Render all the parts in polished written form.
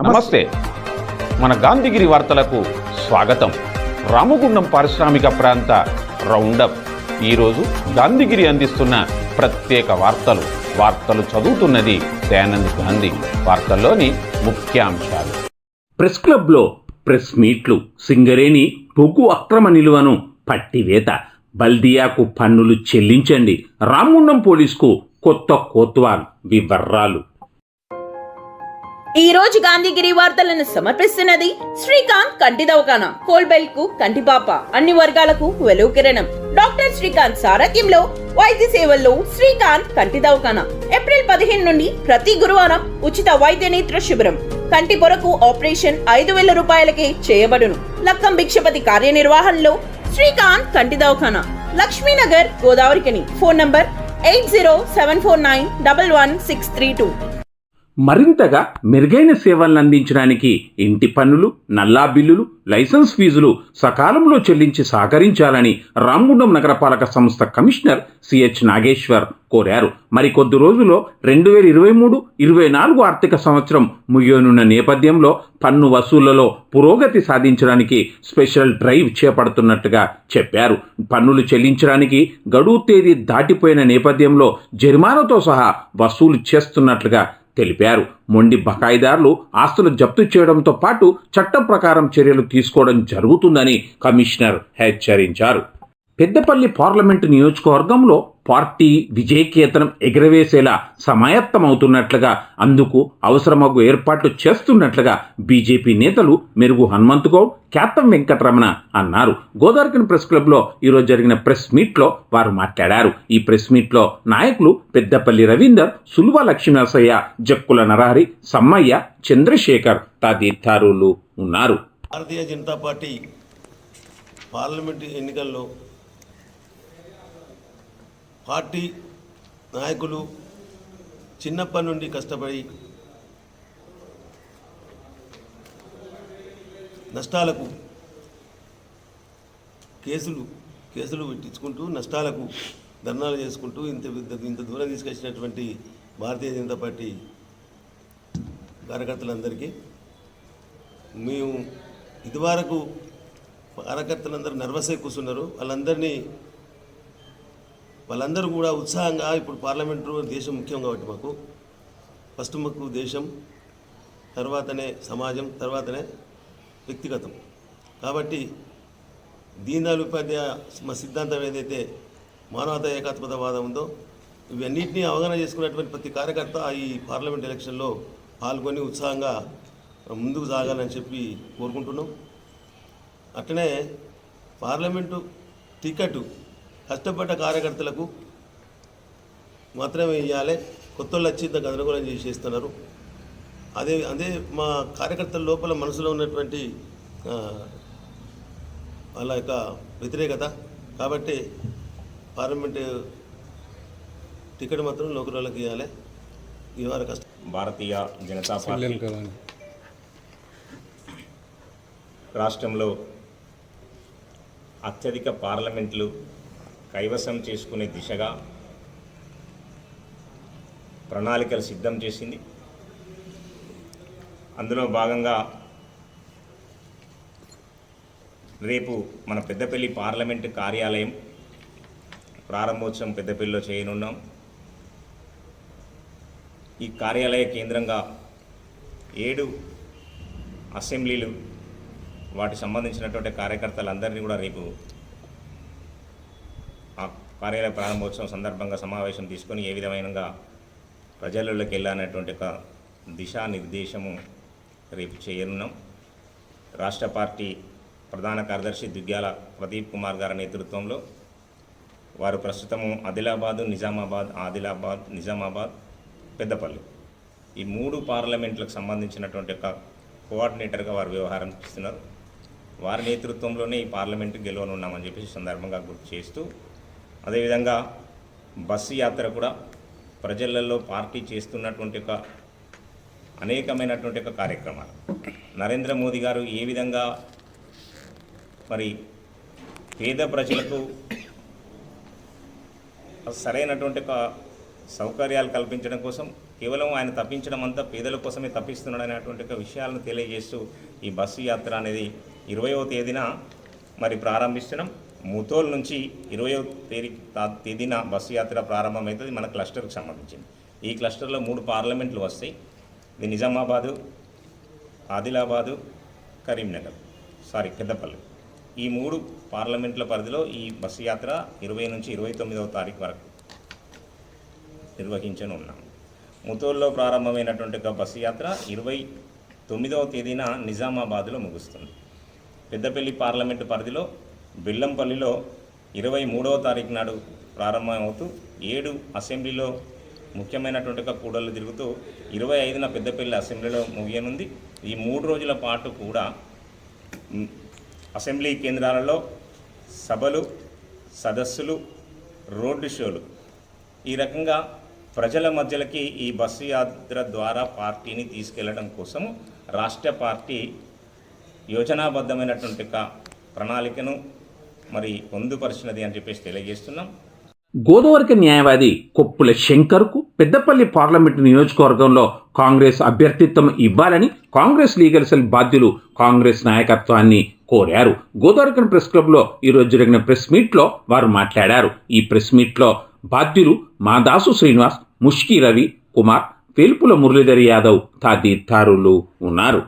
నమస్తే. మన గాంధీగిరి వార్తలకు స్వాగతం. రామగుండం పారిశ్రామిక ప్రాంత రౌండప్. ఈరోజు గాంధీగిరి అందిస్తున్న ప్రత్యేక వార్తలు చదువుతున్నది దయానంద్ గాంధీ. వార్తల్లోని ముఖ్యాంశాలు. ప్రెస్ క్లబ్లో ప్రెస్ మీట్లు. సింగరేణి బొగ్గు అక్రమ నిలువను పట్టివేత. బల్దియాకు పన్నులు చెల్లించండి. రామగుండం పోలీసుకు కొత్త కోత్వాల్. వివరాలు. ఈ రోజు గాంధీగిరి వార్తలను సమర్పిస్తున్నది శ్రీకాంత్ కంటి దవాఖానా. కోల్బెల్ట్ కు కంటిపాప. అన్ని వర్గాలకు వెలుగు కిరణం. డాక్టర్ శ్రీకాంత్ సారథ్యంలో వైద్య సేవల్లో శ్రీకాంత్ కంటి దవాఖానా. ఏప్రిల్ 15 నుండి ప్రతి గురువారం ఉచిత వైద్య నేత్ర శిబిరం. కంటి పొరకు ఆపరేషన్ 5,000 రూపాయలకే చేయబడును. లక్కం భిక్షపతి కార్యనిర్వహణలో శ్రీకాంత్ కంటి దవాఖానా, లక్ష్మీనగర్, గోదావరికని. Phone number 8074911632. మరింతగా మెరుగైన సేవలను అందించడానికి ఇంటి పన్నులు, నల్లా బిల్లులు, లైసెన్స్ ఫీజులు సకాలంలో చెల్లించి సహకరించాలని రామగుండం నగరపాలక సంస్థ కమిషనర్ సిహెచ్ నాగేశ్వర్ కోరారు. మరికొద్ది రోజుల్లో 2023-24 ఆర్థిక సంవత్సరం ముగియనున్న నేపథ్యంలో పన్ను వసూళ్లలో పురోగతి సాధించడానికి స్పెషల్ డ్రైవ్ చేపడుతున్నట్టుగా చెప్పారు. పన్నులు చెల్లించడానికి గడువు తేదీ దాటిపోయిన నేపథ్యంలో జరిమానాతో సహా వసూలు చేస్తున్నట్లుగా తెలిపారు. మొండి బకాయిదారులు ఆస్తులు జప్తు చేయడంతో పాటు చట్టం ప్రకారం చర్యలు తీసుకోవడం జరుగుతుందని కమిషనర్ హెచ్చరించారు. పెద్దపల్లి పార్లమెంటు నియోజకవర్గంలో పార్టీ విజయకేతనం ఎగరవేసేలా సమాయత్తమవుతున్నట్లుగా, అందుకు అవసరమగు ఏర్పాట్లు చేస్తున్నట్లుగా బీజేపీ నేతలు మెరుగు హనుమంతగౌడ్, క్యాతం వెంకటరమణ అన్నారు. గోదావరికని ప్రెస్ క్లబ్లో ఈరోజు జరిగిన ప్రెస్ మీట్లో వారు మాట్లాడారు. ఈ ప్రెస్ మీట్లో నాయకులు పెద్దపల్లి రవీందర్, సులువ లక్ష్మీనరసయ్య, జక్కుల నరహరి, సమ్మయ్య, చంద్రశేఖర్ తదితరులు ఉన్నారు. భారతీయ జనతా పార్టీ పార్లమెంటు ఎన్నికల్లో పార్టీ నాయకులు చిన్నప్పటి నుండి కష్టపడి నష్టాలకు కేసులు పెట్టించుకుంటూ నష్టాలకు ధర్నాలు చేసుకుంటూ ఇంత దూరం తీసుకొచ్చినటువంటి భారతీయ జనతా పార్టీ కార్యకర్తలందరికీ మేము ఇదివరకు కార్యకర్తలందరూ నర్వసే కూర్చున్నారు. వాళ్ళందరూ కూడా ఉత్సాహంగా ఇప్పుడు పార్లమెంటు దేశం ముఖ్యం కాబట్టి మాకు దేశం, తర్వాతనే సమాజం, తర్వాతనే వ్యక్తిగతం. కాబట్టి దీన్ దయాళ్ ఉపాధ్యాయ మా సిద్ధాంతం ఏదైతే మానవతా ఏకాత్మకవాదం ఉందో ఇవన్నింటినీ అవగాహన చేసుకున్నటువంటి ప్రతి కార్యకర్త ఈ పార్లమెంట్ ఎలక్షన్లో పాల్గొని ఉత్సాహంగా ముందుకు సాగాలని చెప్పి కోరుకుంటున్నాం. అట్లనే పార్లమెంటు టికెట్ కష్టపడ్డ కార్యకర్తలకు మాత్రమే ఇవ్వాలి. కొత్త వాళ్ళు వచ్చి ఇంత గందరగోళం చేసేస్తున్నారు. అదే మా కార్యకర్తల లోపల మనసులో ఉన్నటువంటి వాళ్ళ యొక్క వ్యతిరేకత. కాబట్టి పార్లమెంటు టికెట్ మాత్రం లోకల్ వాళ్ళకి ఇవ్వాలి. ఇవాళ కష్టం. భారతీయ జనతా పార్టీ రాష్ట్రంలో అత్యధిక పార్లమెంట్లు కైవసం చేసుకునే దిశగా ప్రణాళికలు సిద్ధం చేసింది. అందులో భాగంగా రేపు మన పెద్దపల్లి పార్లమెంటు కార్యాలయం ప్రారంభోత్సవం పెద్దపల్లిలో చేయనున్నాం. ఈ కార్యాలయ కేంద్రంగా 7 అసెంబ్లీలు, వాటికి సంబంధించినటువంటి కార్యకర్తలందరినీ కూడా రేపు ఆ కార్యాలయ ప్రారంభోత్సవం సందర్భంగా సమావేశం తీసుకొని ఏ విధమైనగా ప్రజలలోకి వెళ్ళాలనేటువంటి ఒక దిశానిర్దేశము రేపు చేయనున్నాం. రాష్ట్ర పార్టీ ప్రధాన కార్యదర్శి దుగ్గ్యాల ప్రదీప్ కుమార్ గారి నేతృత్వంలో వారు ప్రస్తుతము ఆదిలాబాద్, నిజామాబాద్, పెద్దపల్లి ఈ 3 పార్లమెంట్లకు సంబంధించినటువంటి ఒక కోఆర్డినేటర్గా వారు వ్యవహారం చేస్తున్నారు. వారి నేతృత్వంలోనే ఈ పార్లమెంటు గెలవనున్నామని చెప్పేసి సందర్భంగా గుర్తు చేస్తూ, అదేవిధంగా బస్సు యాత్ర కూడా ప్రజలలో పార్టీ చేస్తున్నటువంటి ఒక అనేకమైనటువంటి ఒక కార్యక్రమాలు. నరేంద్ర మోదీ గారు ఏ విధంగా మరి పేద ప్రజలకు సరైనటువంటి ఒక సౌకర్యాలు కల్పించడం కోసం కేవలం ఆయన తప్పించడం అంతా పేదల కోసమే తప్పిస్తున్నాడు అనేటువంటి ఒక విషయాలను తెలియజేస్తూ ఈ బస్సు యాత్ర అనేది 20వ తేదీన మరి ప్రారంభిస్తున్నాం. ముతోల్ నుంచి 20వ తేదీన బస్సు యాత్ర ప్రారంభమవుతుంది. మన క్లస్టర్కి సంబంధించింది. ఈ క్లస్టర్లో 3 పార్లమెంట్లు వస్తాయి. ఇది నిజామాబాదు, ఆదిలాబాదు, కరీంనగర్, పెద్దపల్లి. ఈ 3 పార్లమెంట్ల పరిధిలో ఈ బస్సు యాత్ర 20 నుంచి 29వ తారీఖు వరకు నిర్వహించనున్నాం. ముతోల్లో ప్రారంభమైనటువంటి ఒక బస్సు యాత్ర 29వ తేదీన నిజామాబాద్లో ముగుస్తుంది. పెద్దపల్లి పార్లమెంటు పరిధిలో బెల్లంపల్లిలో 23వ తారీఖు నాడు ప్రారంభమవుతూ 7 అసెంబ్లీలో ముఖ్యమైనటువంటి ఒక కూడళ్ళు తిరుగుతూ 25న పెద్దపల్లి అసెంబ్లీలో ముగియనుంది. ఈ 3 రోజుల పాటు కూడా అసెంబ్లీ కేంద్రాలలో సభలు, సదస్సులు, రోడ్డు షోలు, ఈ రకంగా ప్రజల మధ్యలోకి ఈ బస్సు యాత్ర ద్వారా పార్టీని తీసుకెళ్లడం కోసం రాష్ట్ర పార్టీ యోజనాబద్ధమైనటువంటి ప్రణాళికను మరి పొందుపరిచినది అని చెప్పేసి తెలియజేస్తున్నాం. గోదావరికి న్యాయవాది కొప్పుల శంకర్కు పెద్దపల్లి పార్లమెంటు నియోజకవర్గంలో కాంగ్రెస్ అభ్యర్థిత్వం ఇవ్వాలని కాంగ్రెస్ లీగల్ సెల్ బాధ్యులు కాంగ్రెస్ నాయకత్వాన్ని కోరారు. గోదావరికన్ ప్రెస్ క్లబ్లో ఈరోజు జరిగిన ప్రెస్ మీట్లో వారు మాట్లాడారు. ఈ ప్రెస్ మీట్లో బాధ్యులు మాదాసు శ్రీనివాస్, ముష్కి రవి కుమార్, వేల్పుల మురళీధర్ యాదవ్ తదితరులు ఉన్నారు.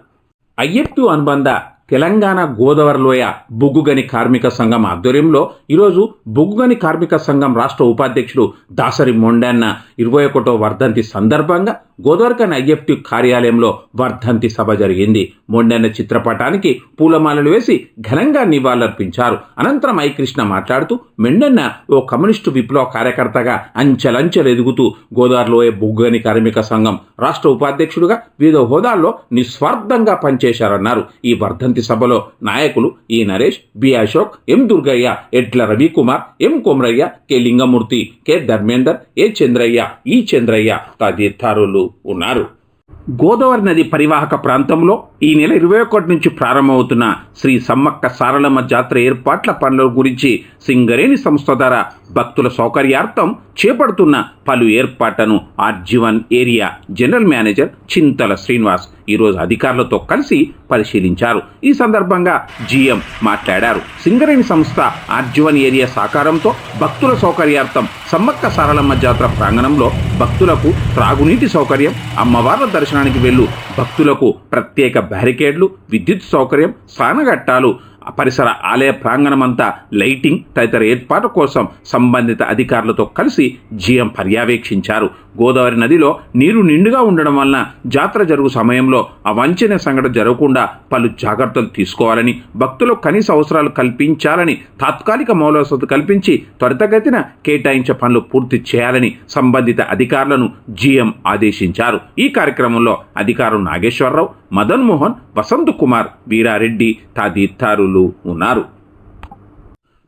ఐఎఫ్టు అనుబంధ తెలంగాణ గోదావరిలోయ బొగ్గుగని కార్మిక సంఘం ఆధ్వర్యంలో ఈరోజు బొగ్గుగని కార్మిక సంఘం రాష్ట్ర ఉపాధ్యక్షుడు దాసరి మొండన్న 21వ వర్ధంతి సందర్భంగా గోదావరికన్ ఐఎఫ్టి కార్యాలయంలో వర్ధంతి సభ జరిగింది. మొండన్న చిత్రపటానికి పూలమాలలు వేసి ఘనంగా నివాళులర్పించారు. అనంతరం ఐ కృష్ణ మాట్లాడుతూ మెండన్న ఓ కమ్యూనిస్టు విప్లవ కార్యకర్తగా అంచెలంచెలు ఎదుగుతూ గోదావరిలోయ బొగ్గుగని కార్మిక సంఘం రాష్ట్ర ఉపాధ్యక్షుడుగా వివిధ హోదాల్లో నిస్వార్థంగా పనిచేశారన్నారు. ఈ వర్ధంతి సభలో నాయకులు ఈ నరేష్, బి అశోక్, ఎం దుర్గయ్య, ఎడ్ల రవికుమార్, ఎం కొమరయ్య, కె లింగమూర్తి, కె ధర్మేందర్, ఏ చంద్రయ్య, ఈ చంద్రయ్య తదితరులు ఉన్నారు. గోదావరి నది పరివాహక ప్రాంతంలో ఈ నెల 21 నుంచి ప్రారంభమవుతున్న శ్రీ సమ్మక్క సారలమ్మ జాతర ఏర్పాట్ల పనుల గురించి సింగరేణి సంస్థ ద్వారా భక్తుల సౌకర్యార్థం చేపడుతున్న పలు ఏర్పాట్లను ఆర్జీవన్ ఏరియా జనరల్ మేనేజర్ చింతల శ్రీనివాస్ ఈరోజు అధికారులతో కలిసి పరిశీలించారు. ఈ సందర్భంగా జీఎం మాట్లాడారు. సింగరేణి సంస్థ ఆర్జీవన్ ఏరియా సహకారంతో భక్తుల సౌకర్యార్థం సమ్మక్క సారలమ్మ జాతర ప్రాంగణంలో భక్తులకు త్రాగునీటి సౌకర్యం, అమ్మవార్ల దర్శనానికి వెళ్ళు భక్తులకు ప్రత్యేక బ్యారికేడ్లు, విద్యుత్ సౌకర్యం, స్నానఘట్టాలు, పరిసర ఆలయ ప్రాంగణమంతా లైటింగ్ తదితర ఏర్పాటు కోసం సంబంధిత అధికారులతో కలిసి జీఎం పర్యవేక్షించారు. గోదావరి నదిలో నీరు నిండుగా ఉండడం వలన జాతర జరుగు సమయంలో అవాంఛనీయ సంఘటన జరగకుండా పలు జాగ్రత్తలు తీసుకోవాలని, భక్తులకు కనీస అవసరాలు కల్పించాలని, తాత్కాలిక మౌలిక వసతులు కల్పించి త్వరితగతిన కేటాయించే పనులు పూర్తి చేయాలని సంబంధిత అధికారులను జీఎం ఆదేశించారు. ఈ కార్యక్రమంలో అధికారులు నాగేశ్వరరావు, మదన్ మోహన్, వసంత్ కుమార్, వీరారెడ్డి తదితరులు ఉన్నారు.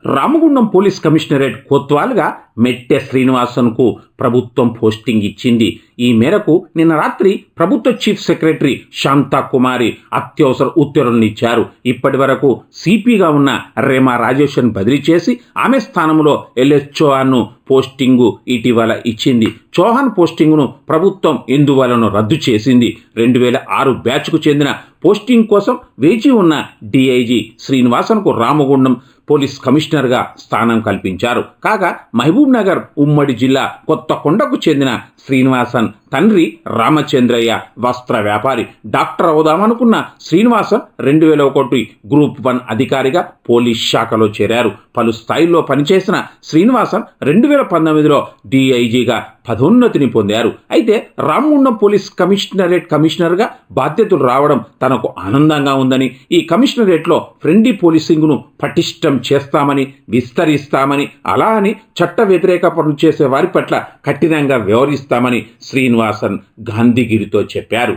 రామగుండం పోలీస్ కమిషనరేట్ కొత్వాల్గా మెట్టె శ్రీనివాసన్కు ప్రభుత్వం పోస్టింగ్ ఇచ్చింది. ఈ మేరకు నిన్న రాత్రి ప్రభుత్వ చీఫ్ సెక్రటరీ శాంతాకుమారి అత్యవసర ఉత్తర్వులను ఇచ్చారు. ఇప్పటి వరకు సిపిగా ఉన్న రేమా రాజేశ్వరిని బదిలీ చేసి ఆమె స్థానంలో ఎల్ఎస్ చౌహాన్ను పోస్టింగు ఇటీవల ఇచ్చింది. చౌహాన్ పోస్టింగును ప్రభుత్వం ఇందువలను రద్దు చేసింది. 2006 బ్యాచ్కు చెందిన పోస్టింగ్ కోసం వేచి ఉన్న డిఐజీ శ్రీనివాసన్కు రామగుండం పోలీస్ కమిషనర్గా స్థానం కల్పించారు. కాగా మహబూబ్ నగర్ ఉమ్మడి జిల్లా కొత్తకొండకు చెందిన శ్రీనివాసన్ తండ్రి రామచంద్రయ్య వస్త్ర వ్యాపారి. డాక్టర్ అవుదామనుకున్న శ్రీనివాసన్ 2001 గ్రూప్ 1 అధికారిగా పోలీస్ శాఖలో చేరారు. పలు స్థాయిల్లో పనిచేసిన శ్రీనివాసన్ 2019లో డిఐజీగా పదోన్నతిని పొందారు. అయితే రామగుండం పోలీస్ కమిషనర్గా బాధ్యతలు రావడం తనకు ఆనందంగా ఉందని, ఈ కమిషనరేట్లో ఫ్రెండ్లీ పోలీసింగ్ను పటిష్టం చేస్తామని, విస్తరిస్తామని, అలా అని చట్ట వ్యతిరేక పనులు చేసే వారి పట్ల కఠినంగా వ్యవహరిస్తామని శ్రీనివాసన్ గాంధీగిరితో చెప్పారు.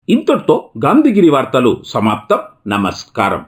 ఇంతటితో గాంధీగిరి వార్తలు సమాప్తం. నమస్కారం.